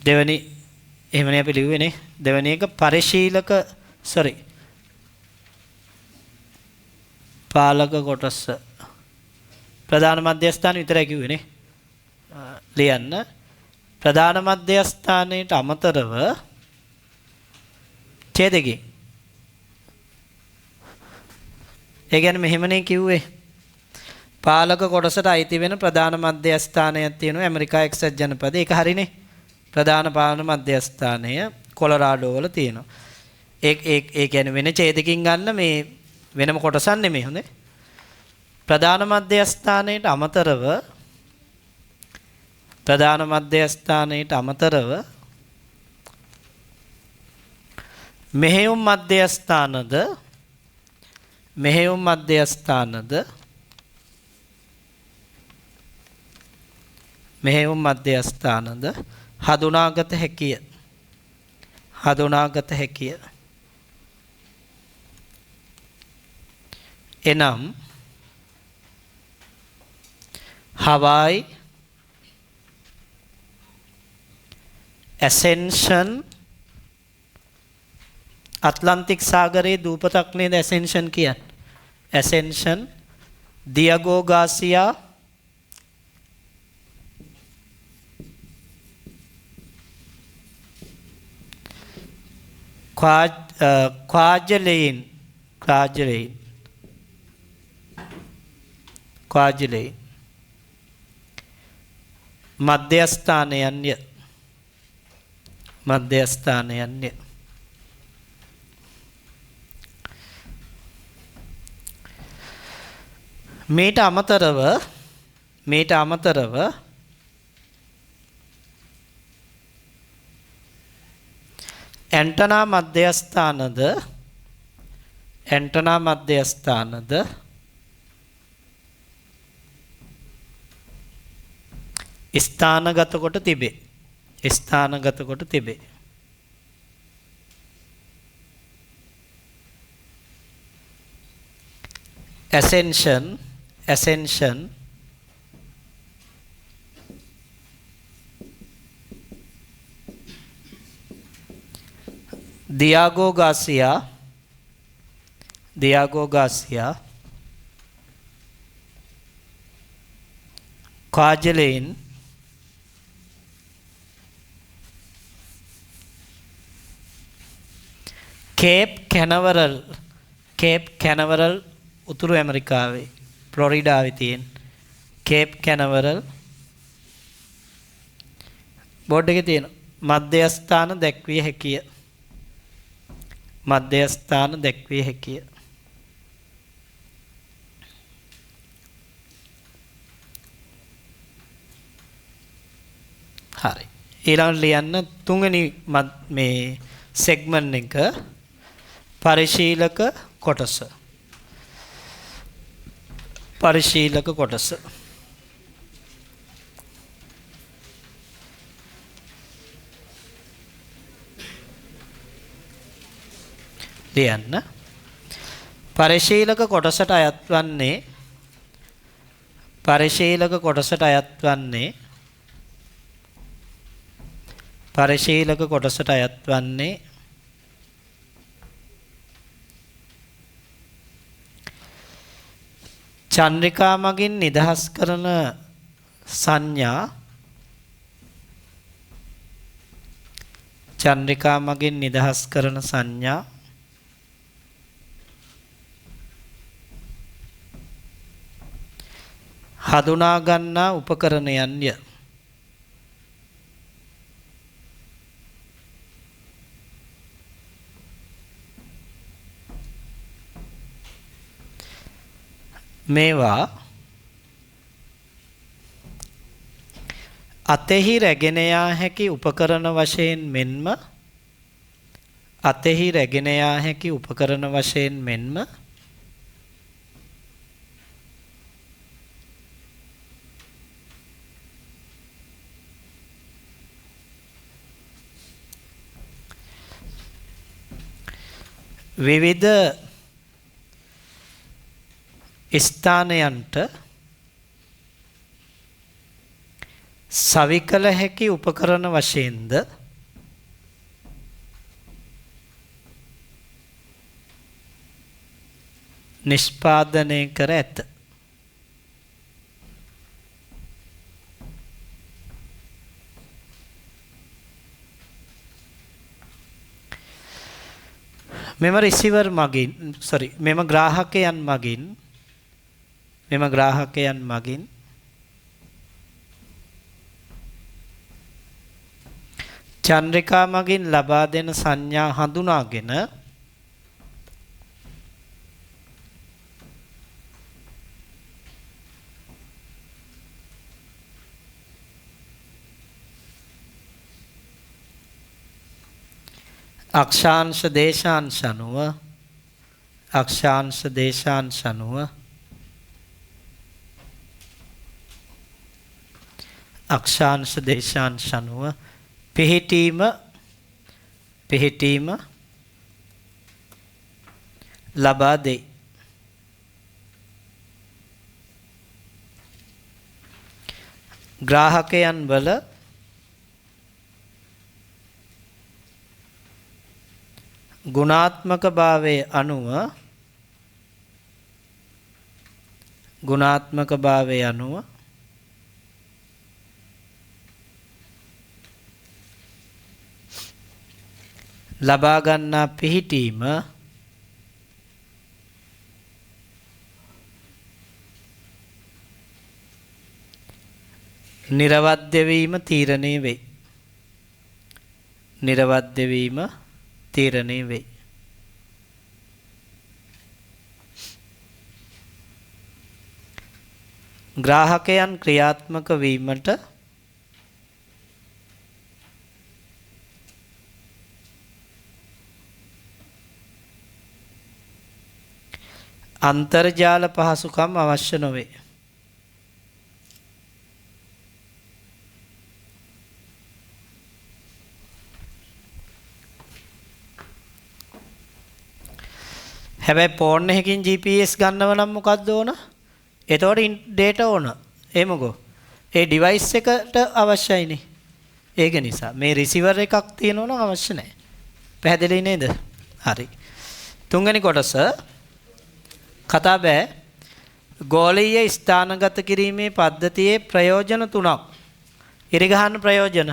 දෙවැනි එහෙමනේ අපි ලිව්වේනේ. දෙවැනි එක පාලක කොටස ප්‍රධාන මධ්‍යස්ථාන විතරයි කිව්වේනේ. ලියන්න. ප්‍රධාන මධ්‍යස්ථානයට අමතරව ඡේදකේ. ඒ කියන්නේ මෙහෙමනේ කිව්වේ. පාලක කොටසට අයිති වෙන ප්‍රධාන මධ්‍යස්ථානයක් තියෙනවා ඇමරිකා එක්සත් ජනපදයේ. ඒක හරිනේ. ප්‍රධාන පාලන මධ්‍යස්ථානය කොලරාඩෝ වල තියෙනවා. ඒ කියන්නේ වෙන ඡේදකින් ගන්න මේ වෙනම කොටසක් නෙමෙයි හොඳේ. ප්‍රධාන මධ්‍යස්ථානයට අමතරව මෙහෙයුම් මධ්‍යස්ථානද හඳුනාගත හැකිය. එනම් හවායි ඇසෙන්ෂන් අට්ලන්ටික් සාගරයේ දූපතක් නේද ඇසෙන්ෂන් කියන්නේ. ඇසෙන්ෂන් දියගෝ ගාසියා ක්වාජලයින් මධ්‍යස්ථානයන්ය මධ්‍යස්ථානයන්ය මේට අමතරව ඇන්ටනා මධ්‍යස්ථානද ස්ථානගත කොට තිබේ. ascension Diego Garcia Kwajalein Cape Canaveral උතුරු ඇමරිකාවේ ෆ්ලොරිඩාවේ තියෙන කේප් කැනවරල් බෝඩ් එකේ තියෙන මධ්‍යස්ථාන දැක්විය හැකිය. හරි. ඊළඟට ලියන්න තුන්වෙනි මේ සෙග්මන්ට් එක පරිශීලක කොටස. ලියන්න. පරිශීලක කොටසට අයත් වන්නේ චන්ද්‍රිකා මගින් නිදහස් කරන සංඥා හඳුනා ගන්නා උපකරණයන්ය. මේවා අතෙහි රැගෙන යා හැකි උපකරණ වශයෙන් මෙන්ම විවිධ ස්ථානයන්ට සවිකල හැකි උපකරණ වශයෙන්ද නිෂ්පාදනය කර ඇත. මෙම රිසීවර් මගින් මෙම ග්‍රාහකයන් මගින් චන්ද්‍රිකා මගින් ලබා දෙන සංඥා හඳුනාගෙන අක්ෂාංශ දේශාංශ අනුව පිහිටීම ලබා දෙයි. ග්‍රාහකයන් වල ගුණාත්මක භාවය අනුව ලබා ගන්නා පිහිටීම නිර්වද්‍ය වීම තීරණය වෙයි. නිර්වද්‍ය වීම තීරණය වෙයි. ග්‍රාහකයන් ක්‍රියාත්මක වීමට අන්තර්ජාල පහසුකම් අවශ්‍ය නොවේ. හැබැයි ෆෝන් එකකින් GPS ගන්නව නම් මොකක්ද ඕන? එතකොට data ඕන. ඒ මොකෝ? ඒ device එකට අවශ්‍යයිනේ. ඒක නිසා මේ receiver එකක් තියෙනවා නම් අවශ්‍ය නැහැ. පැහැදිලි නේද? හරි. තුන්වෙනි කොටස කතා බෑ ගෝලීය ස්ථානගත කිරීමේ පද්ධතියේ ප්‍රයෝජන තුනක්. ඉරිගහන්න ප්‍රයෝජන.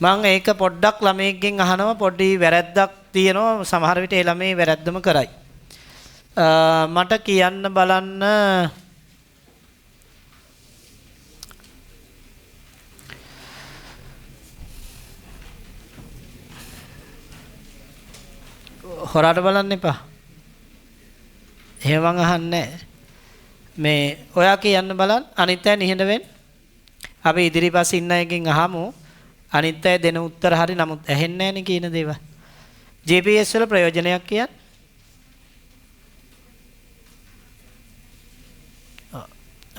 මම ඒක පොඩ්ඩක් ළමයෙක්ගෙන් අහනවා පොඩි වැරැද්දක් තියෙනවා සමහර විට ඒ ළමයි වැරැද්දම කරයි. මට කියන්න බලන්න හොරාට බලන්න එපා. එහෙම අහන්නේ මේ ඔයා කියන්න බලන්න අනිත් අය නිහඬ වෙන්න. අපි ඉදිරිපස්සේ ඉන්න එකකින් අහමු. අනිත් අය දෙන උත්තර හරි නමුත් ඇහෙන්නේ නැහැ නේ කියන දේවල්. GPS වල ප්‍රයෝජනයක් කියන්නේ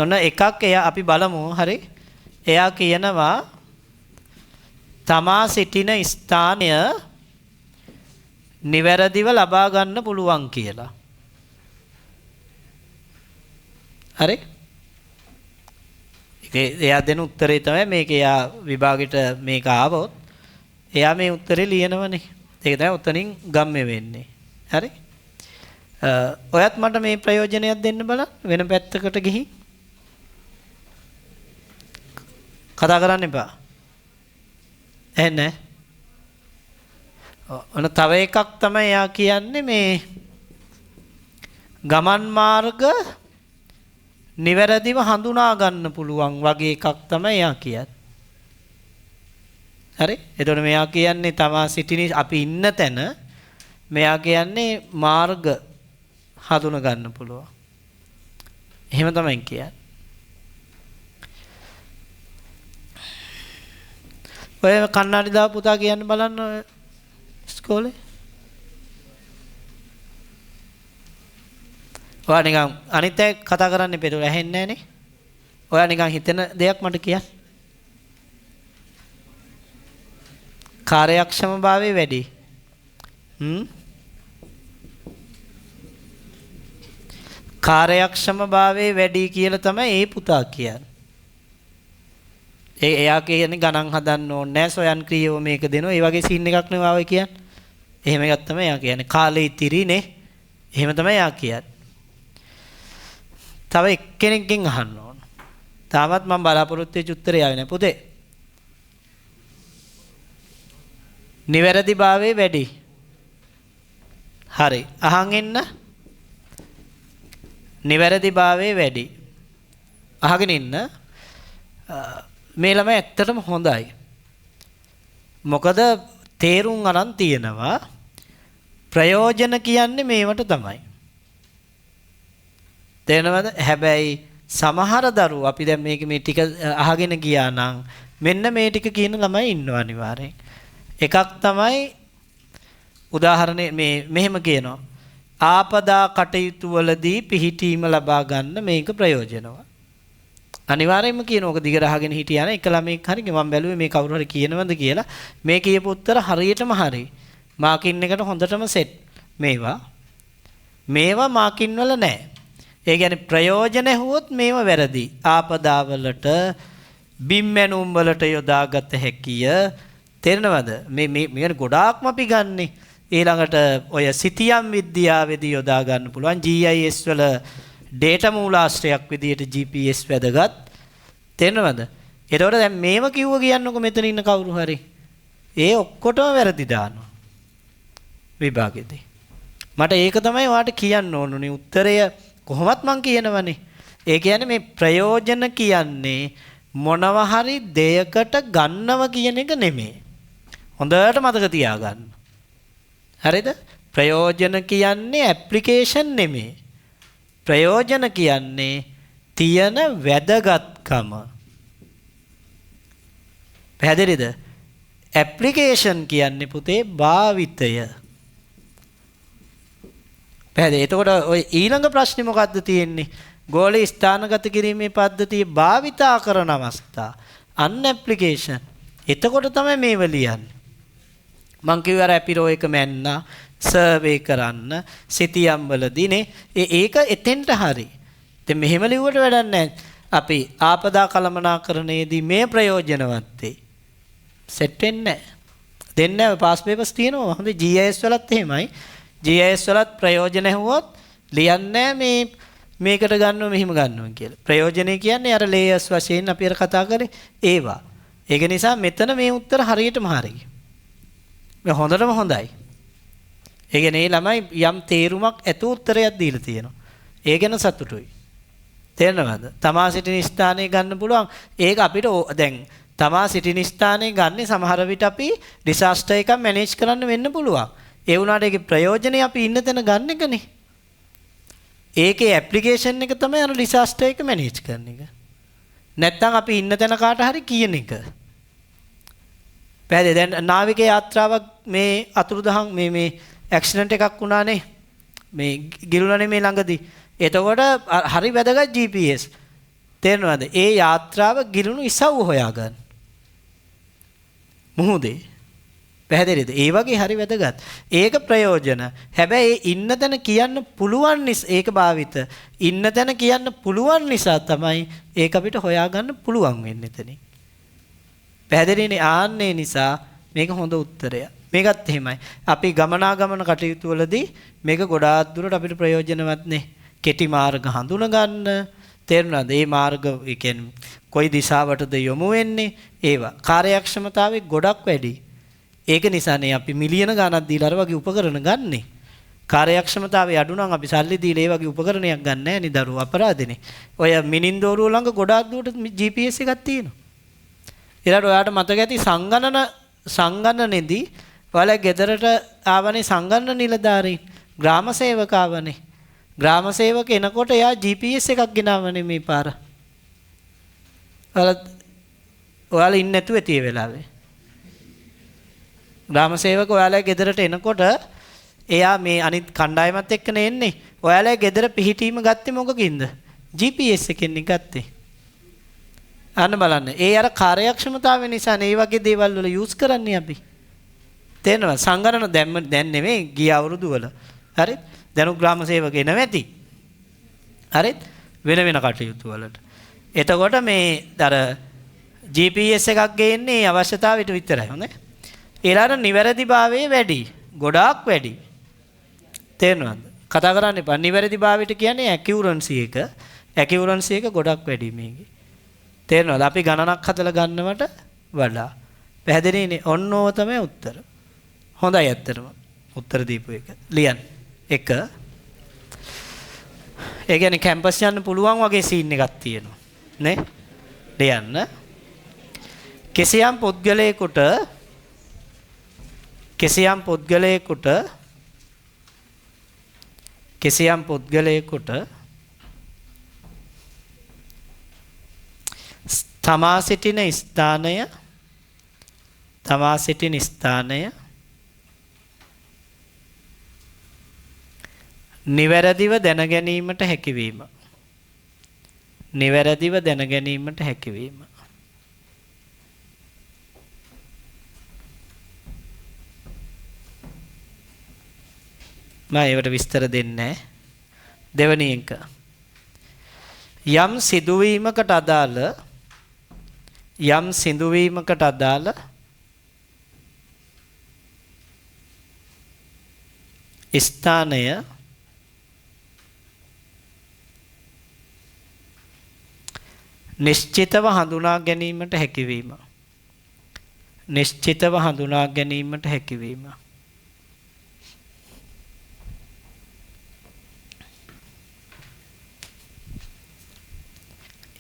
ඔන්න එකක් එයා අපි බලමු හරි. එයා කියනවා තමා සිටින ස්ථානය නිවැරදිව ලබා ගන්න පුළුවන් කියලා. හරි? එයා දෙන උත්තරේ තමයි මේක. එයා විභාගෙට මේක ආවොත් එයා මේ උත්තරේ ලියනවනේ. ඒක තමයි උතනින් ගම්මේ වෙන්නේ. හරි? ඔයත් මට මේ ප්‍රයෝජනයක් දෙන්න බලන්න වෙන පැත්තකට ගිහින්. කතා කරන්න එපා. එහෙනම් ඔන්න තව එකක් තමයි එයා කියන්නේ මේ ගමන් මාර්ග නිවැරදිව හඳුනා ගන්න පුළුවන් වගේ එකක් තමයි එයා කියන්නේ. හරි? එතකොට මෙයා කියන්නේ තමා සිටින අපි ඉන්න තැන මෙයා කියන්නේ මාර්ග හඳුනා ගන්න පුළුවන්. එහෙම තමයි කියන්නේ. ඔය කන්නාඩි දාපු පුතා කියන්න බලන්න ඉස්කෝලේ. ඔයා නිකන් අනිත් අය කතා කරන්න එපා. ඒක ඇහෙන්නේ නැහනේ. ඔයා නිකන් හිතන දෙයක් මට කියන්න. කාර්යක්ෂමභාවය වැඩි. කාර්යක්ෂමභාවය වැඩි කියලා තමයි ඒ පුතා කියන්නේ. එයා කියන්නේ ගණන් හදන්න ඕනේ නැහැ ස්වයංක්‍රීයව මේක දෙනවා. ඒ වගේ සීන් එකක් නෙවෙයි ආවේ කියන්නේ. එහෙම එකක් තමයි එයා කියන්නේ. කාලේ ඉතිරිනේ. එහෙම තමයි එයා කියන්නේ. තව එක්කෙනෙක්ගෙන් අහන්න ඕන. තාමත් මම බලාපොරොත්තු වෙච්ච උත්තරය ආවේ නැහැ පුතේ. නිවැරදිභාවය වැඩි. හරි. අහන් එන්න. නිවැරදිභාවය වැඩි. අහගෙන ඉන්න. මේ ළමයි ඇත්තටම හොඳයි. මොකද තේරුම් අරන් තියෙනවා ප්‍රයෝජන කියන්නේ මේවට තමයි. තේරෙනවද? හැබැයි සමහර දරුවෝ අපි දැන් මේ ටික අහගෙන ගියා නම් මෙන්න මේ ටික කියන ළමයි ඉන්නවා අනිවාර්යෙන්. එකක් තමයි උදාහරණේ මේ මෙහෙම කියනවා. ආපදා කටයුතු වලදී පිහිටීම ලබා ගන්න මේක ප්‍රයෝජනවත්. අනිවාර්යයෙන්ම කියන ඕක දිගට අහගෙන හිටියා නම් එක ළමෙක් හරි මම බැලුවේ මේ කවුරු හරි කියනවද කියලා. මේ කියපු උත්තර හරියටම හරි. මාකින් එකට හොඳටම සෙට්. මේවා මාකින් වල නැහැ. ඒ කියන්නේ ප්‍රයෝජන ඇහුවොත් මේව වැරදි. ආපදාවලට බිම්මැනුම් වලට යොදාගත හැකිය. තේරෙනවද? මේ ගොඩාක්ම අපි ගන්නෙ. ඊළඟට ඔය සිතියම් විද්‍යාවේදී යොදා ගන්න පුළුවන්. GIS වල ඩේටා මූලාශ්‍රයක් විදියට GPS වැදගත්. තේරෙනවද? ඒතකොට දැන් මේව කිව්ව කියන්නකො මෙතන ඉන්න කවුරු හරි. ඒ ඔක්කොටම වැරදි දානවා. විභාගෙදී. මට ඒක තමයි ඔයාට කියන්න ඕනුනේ. උත්තරය කොහොමත් මං කියනවනේ. ඒ කියන්නේ මේ ප්‍රයෝජන කියන්නේ මොනවා හරි දෙයකට ගන්නව කියන එක නෙමෙයි. හොඳට මතක තියාගන්න. හරිද? ප්‍රයෝජන කියන්නේ ඇප්ලිකේෂන් නෙමෙයි. ප්‍රයෝජන කියන්නේ තියෙන වැදගත්කම. පැහැදිලිද? ඇප්ලිකේෂන් කියන්නේ පුතේ භාවිතය. පැහැදිලි. එතකොට ඔය ඊළඟ ප්‍රශ්නේ මොකද්ද තියෙන්නේ? ගෝලීය ස්ථානගත කිරීමේ පද්ධතිය භාවිතා කරන අවස්ථා. අන් ඇප්ලිකේෂන්. එතකොට තමයි මේව ලියන්නේ. මං කිව්වා රැපිරෝ එක මැන්නා සර්වේ කරන්න සිටියම් වලදීනේ ඒක එතෙන්ට හරි. ඉතින් මෙහෙම ලිව්වට වැඩක් නැහැ. අපි ආපදා කළමනාකරණයේදී මේ ප්‍රයෝජනවත් වේ. සෙට් වෙන්නේ නැහැ. දෙන්නේ නැහැ පාස් පේපර්ස් තියෙනවා. හොඳ GIS වලත් එහෙමයි. GIS වලත් ප්‍රයෝජන ඇහුවොත් ලියන්නේ මේකට ගන්නව මෙහිම ගන්නවා කියලා. ප්‍රයෝජනේ කියන්නේ අර ලේයර්ස් වශයෙන් අපි අර කතා කරේ ඒවා. ඒක නිසා මෙතන මේ උත්තර හරියටම හරියි. මේ හොඳටම හොඳයි. ඒ කියන්නේ ළමයි යම් තේරුමක් ඇතු උත්තරයක් දීලා තියෙනවා. ඒ ගැන සතුටුයි. තේරෙනවද? තමා සිටින ස්ථානයේ ගන්න පුළුවන්. ඒක අපිට දැන් තමා සිටින ස්ථානයේ ගන්න සමහර විට අපි ඩිසාස්ටර් එකක් මැනේජ් කරන්න වෙන්න පුළුවන්. ඒ වුණාට ඒකේ ප්‍රයෝජනේ අපි ඉන්න තැන ගන්න එකනේ. ඒකේ ඇප්ලිකේෂන් එක තමයි අර ඩිසාස්ටර් එක මැනේජ් කරන එක. නැත්තම් අපි ඉන්න තැන කාට හරි කියන එක. පැහැදිලි. දැන් නාවික යාත්‍රාවක් මේ අතුරුදහන් මේ ඇක්සිඩන්ට් එකක් වුණානේ. මේ ගිරුණානේ මේ ළඟදී. එතකොට හරි වැදගත් GPS. තේරෙනවද? ඒ යාත්‍රාව ගිරුණු ඉසව්ව හොයාගන්න. මුහුදේ. පැහැදිලිද? ඒ වගේ හරි වැදගත්. ඒක ප්‍රයෝජන. හැබැයි ඉන්න තැන කියන්න පුළුවන් නිසා ඒක භාවිත. ඉන්න තැන කියන්න පුළුවන් නිසා තමයි ඒක අපිට හොයාගන්න පුළුවන් වෙන්නේ එතනින්. පැහැදිලිනේ? ආන්නේ නිසා මේක හොඳ උත්තරයක්. මේකත් එහෙමයි. අපි ගමනාගමන කටයුතු වලදී මේක ගොඩාක් දුරට අපිට ප්‍රයෝජනවත් නේ. කෙටි මාර්ග හඳුන ගන්න. තේරුණාද? මේ මාර්ග ඒ කියන්නේ කොයි දිශාවටද යොමු වෙන්නේ? ඒවා. කාර්යක්ෂමතාවය ගොඩක් වැඩි. ඒක නිසානේ අපි මිලියන ගණන් දීලා අර වගේ උපකරණ ගන්නෙ. කාර්යක්ෂමතාවය අඩු නම් අපි සල්ලි දීලා ඒ වගේ උපකරණයක් ගන්න නැහැ නේ දරුවෝ අපරාධනේ. ඔය මිනින්දෝරුව ළඟ ගොඩාක් දුරට GPS එකක් තියෙනවා. ඊළඟට ඔයාට මතක ඇති සංගණනේදී ඔයාලා ගෙදරට ආවනේ සංගණන නිලධාරීන් ග්‍රාම සේවක ආවනේ. ග්‍රාම සේවක එනකොට එයා GPS එකක් ගෙනාවනේ මේ පාර. ඔයාලා ඉන්නේ නැතුව ඇති ඒ වෙලාවේ. ග්‍රාම සේවක ඔයාලා ගෙදරට එනකොට එයා මේ අනිත් කණ්ඩායමත් එක්කනේ එන්නේ. ඔයාලා ගෙදර පිහිටීම ගත්තේ මොකකින්ද? GPS එකෙන් ගත්තේ. අන්න බලන්න. ඒ අර කාර්යක්ෂමතාවය නිසා මේ වගේ දේවල් වල යූස් කරන්නේ අපි. තේරෙනවද? සංගණන දැන් නෙමෙයි ගිය අවුරුදු වල. හරිද? දැනු ග්‍රාම සේවක එන වෙති. හරිද? වෙන කටයුතු වලට. එතකොට මේ අර GPS එකක් ගේන්නේ අවශ්‍යතාවයට විතරයි. හොඳයි. ඒලාට නිවැරදිභාවය වැඩි. ගොඩාක් වැඩි. තේරෙනවද? කතා කරන්න එපා. නිවැරදිභාවයට කියන්නේ ඇකියුරන්සි එක. ඇකියුරන්සි එක ගොඩක් වැඩි මේකේ. තේරෙනවද? අපි ගණනක් හදලා ගන්නවට වඩා. පැහැදිලිනේ? ඔන්න ඕව තමයි උත්තර. හොඳයි ඇත්තටම. උත්තර දීපු එක. ලියන්න. 1. ඒ කියන්නේ කැම්පස් යන්න පුළුවන් වගේ සීන් එකක් තියෙනවා. නේ? ලියන්න. කිසියම් පුද්ගලයෙකුට තමා සිටින ස්ථානය නිවැරදිව දැනගැනීමට හැකිවීම. මම ඒවට විස්තර දෙන්නේ දෙවැනි එක. යම් සිදුවීමකට අදාළ ස්ථානය නිශ්චිතව හඳුනා ගැනීමට හැකිවීම.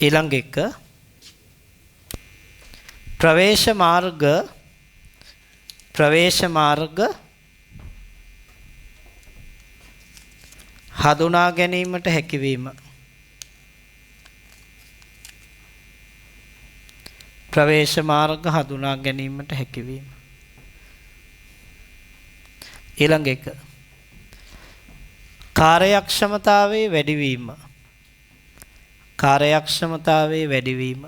ඊළඟ එක ප්‍රවේශ මාර්ග හඳුනා ගැනීමට හැකිවීම. ප්‍රවේශ මාර්ග හඳුනා ගැනීමට හැකිවීම. ඊළඟ එක කාර්යක්ෂමතාවේ වැඩිවීම. කාර්යක්ෂමතාවේ වැඩිවීම.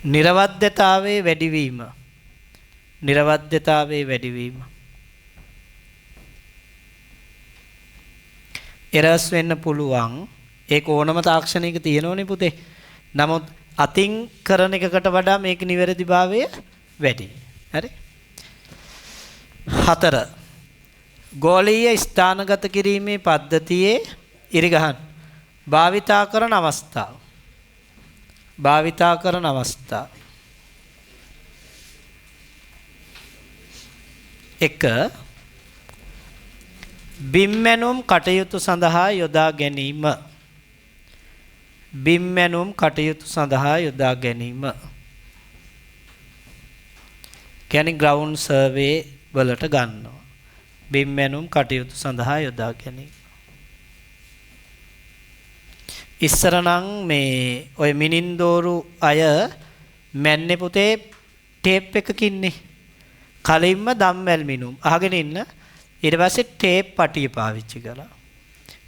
නිර්වද්‍යතාවේ වැඩිවීම. නිර්වද්‍යතාවේ වැඩිවීම. එරස් වෙන්න පුළුවන්. ඒක ඕනම තාක්ෂණයක තියෙනවනේ පුතේ. නමුත් අතින් කරන එකකට වඩා මේක නිවැරදිභාවය වැඩි. හරි? 4. ගෝලීය ස්ථානගත කිරීමේ පද්ධතියේ ඉරිගහන් භාවිතා කරන අවස්ථාව. භාවිතා කරන අවස්ථාව. 1. බිම්මැනුම් කටයුතු සඳහා යොදා ගැනීම. බිම්මැනුම් කටයුතු සඳහා යොදා ගැනීම. කියන්නේ ග්‍රවුන්ඩ් සර්වේ වලට ගන්නවා. බිම්මැනුම් කටයුතු සඳහා යොදා ගැනීම. ඉස්සර නම් මේ ඔය මිනින්දෝරු අය මැන්නේ පුතේ ටේප් එකකින්නේ. කලින්ම දම්වැල් මිනුම් අහගෙන ඉන්න. ඊට පස්සේ ටේප් පටිය පාවිච්චි කළා.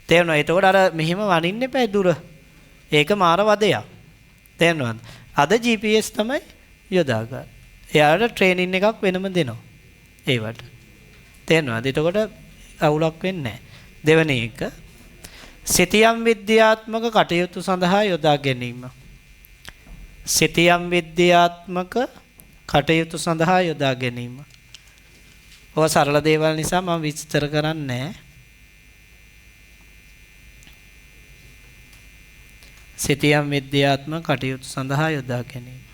තේරුණා? එතකොට අර මෙහෙම වනින්න එපා දුර. ඒක මාර වදයක්. තේරුණාද? අද GPS තමයි යොදාගන්නේ. එයාට ට්‍රේනින් එකක් වෙනම දෙනවා. ඒවට. තේරුණාද? එතකොට අවුලක් වෙන්නේ නැහැ. දෙවෙනි එක සිතියම් විද්‍යාත්මක කටයුතු සඳහා යොදා ගැනීම. සිතියම් විද්‍යාත්මක කටයුතු සඳහා යොදා ගැනීම. ඔය සරල දේවල් නිසා මම විස්තර කරන්නේ නැහැ. සිතියම් විද්‍යාත්මක කටයුතු සඳහා යොදා ගැනීම.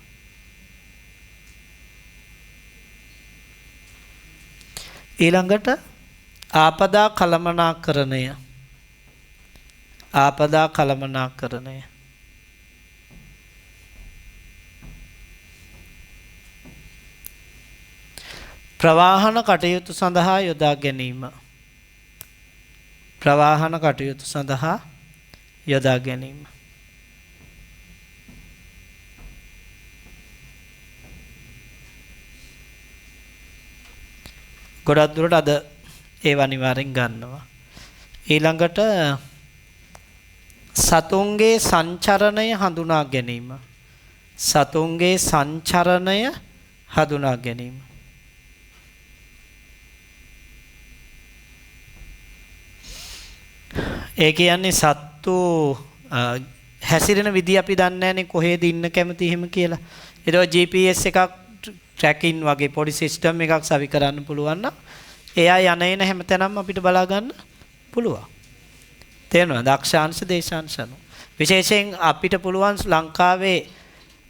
ඊළඟට ආපදා කළමනාකරණය. ආපදා කළමනාකරණය. ප්‍රවාහන කටයුතු සඳහා යොදා ගැනීම. ප්‍රවාහන කටයුතු සඳහා යොදා ගැනීම. ගොඩක් දුරට අද ඒව අනිවාර්යෙන් ගන්නවා. ඊළඟට සතුන්ගේ සංචරණය හඳුනා ගැනීම. සතුන්ගේ සංචරණය හඳුනා ගැනීම. ඒ කියන්නේ සත්තු හැසිරෙන විදිහ අපි දන්නේ නැනේ කොහෙද ඉන්න කැමති එහෙම කියලා. ඒක GPS එකක් ට්‍රැකින් වගේ පොඩි සිස්ටම් එකක් සවි කරන්න පුළුවන් නම් එයා යන එන හැමතැනම අපිට බලා ගන්න පුළුවන්. තේරෙනවද? අක්ෂාංශ දේශාංශ අනුව. විශේෂයෙන් අපිට පුළුවන් ලංකාවේ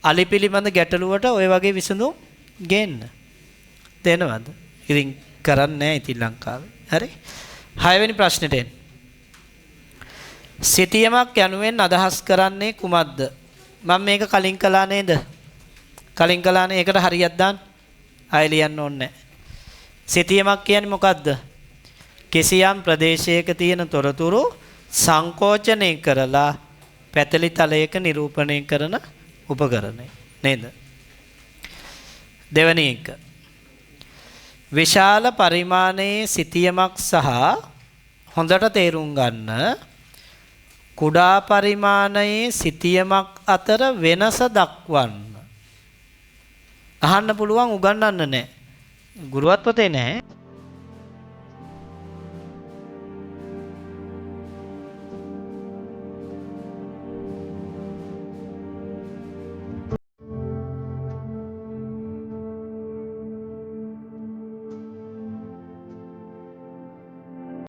අලි පිළිබඳ ගැටලුවට ওই වගේ විසඳුම් ගේන්න. තේරෙනවද? ඉතින් කරන්නේ නැහැ ඉතින් ලංකාවේ. හරි? 6 වෙනි ප්‍රශ්නෙට එන්න. සිතියමක් යනුවෙන් අදහස් කරන්නේ කුමක්ද? මම මේක කලින් කළා නේද? කලින් කළානේ. ඒකට හරියක් දාන්න. ආයෙ ලියන්න ඕනේ නැහැ. සිතියමක් කියන්නේ මොකද්ද? කිසියම් ප්‍රදේශයක තියෙන තොරතුරු සංකෝචනය කරලා පැතලි තලයක නිරූපණය කරන උපකරණය නේද? දෙවෙනි එක. විශාල පරිමාණයේ සිතියමක් සහ හොඳට තේරුම් ගන්න කුඩා පරිමාණයේ සිතියමක් අතර වෙනස දක්වන්න. අහන්න පුළුවන් උගන්වන්න නැහැ. ගුරුවත් පොතේ නැහැ.